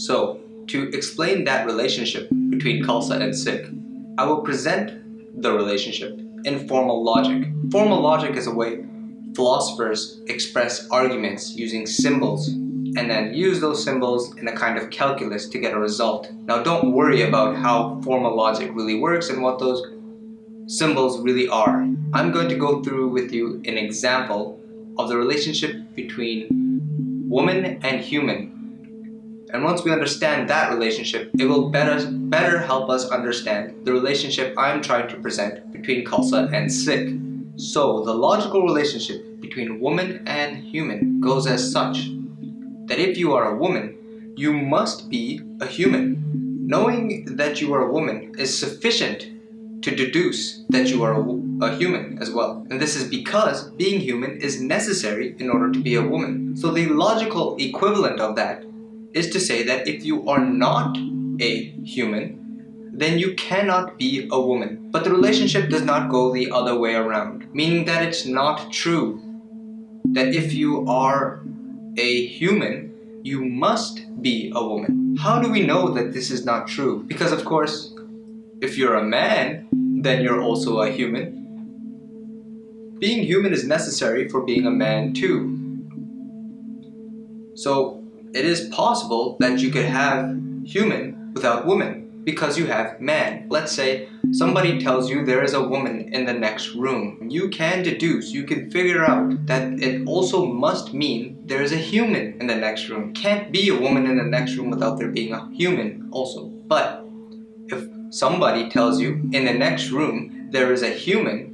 So, to explain that relationship between Khalsa and Sikh, I will present the relationship in formal logic. Formal logic is a way philosophers express arguments using symbols and then use those symbols in a kind of calculus to get a result. Now, don't worry about how formal logic really works and what those symbols really are. I'm going to go through with you an example of the relationship between woman and human. And once we understand that relationship, it will better help us understand the relationship I'm trying to present between Khalsa and Sikh. So, the logical relationship between woman and human goes as such that if you are a woman, you must be a human. Knowing that you are a woman is sufficient to deduce that you are a human as well. And this is because being human is necessary in order to be a woman. So the logical equivalent of that is to say that if you are not a human, then you cannot be a woman. But the relationship does not go the other way around, meaning that it's not true that if you are a human, you must be a woman. How do we know that this is not true? Because of course, if you're a man, then you're also a human. Being human is necessary for being a man too. So it is possible that you could have human without woman because you have man. Let's say somebody tells you there is a woman in the next room. You can deduce, you can figure out that it also must mean there is a human in the next room. Can't be a woman in the next room without there being a human also. But if somebody tells you in the next room there is a human,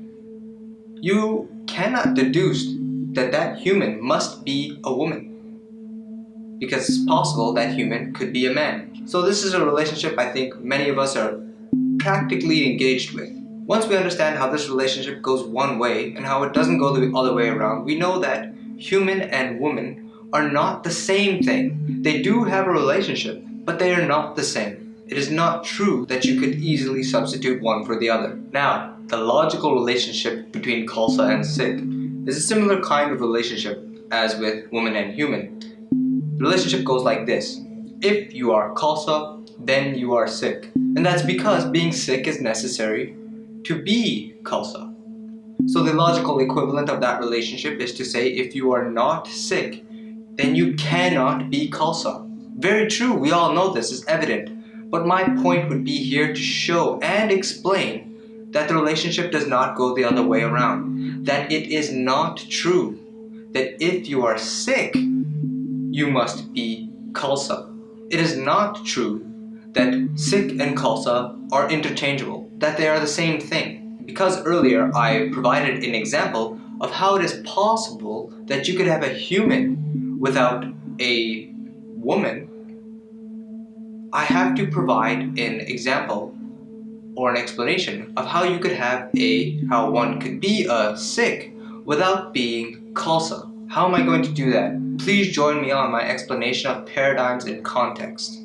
you cannot deduce that that human must be a woman, because it's possible that human could be a man. So this is a relationship I think many of us are practically engaged with. Once we understand how this relationship goes one way and how it doesn't go the other way around, we know that human and woman are not the same thing. They do have a relationship, but they are not the same. It is not true that you could easily substitute one for the other. Now, the logical relationship between Khalsa and Sikh is a similar kind of relationship as with woman and human. The relationship goes like this. If you are Khalsa, then you are Sikh. And that's because being Sikh is necessary to be Khalsa. So the logical equivalent of that relationship is to say if you are not Sikh, then you cannot be Khalsa. Very true, we all know this, is evident. But my point would be here to show and explain that the relationship does not go the other way around. That it is not true that if you are Sikh, you must be Khalsa. It is not true that Sikh and Khalsa are interchangeable, that they are the same thing. Because earlier I provided an example of how it is possible that you could have a human without a woman, I have to provide an example or an explanation of how you could have how one could be a Sikh without being Khalsa. How am I going to do that? Please join me on my explanation of paradigms in context.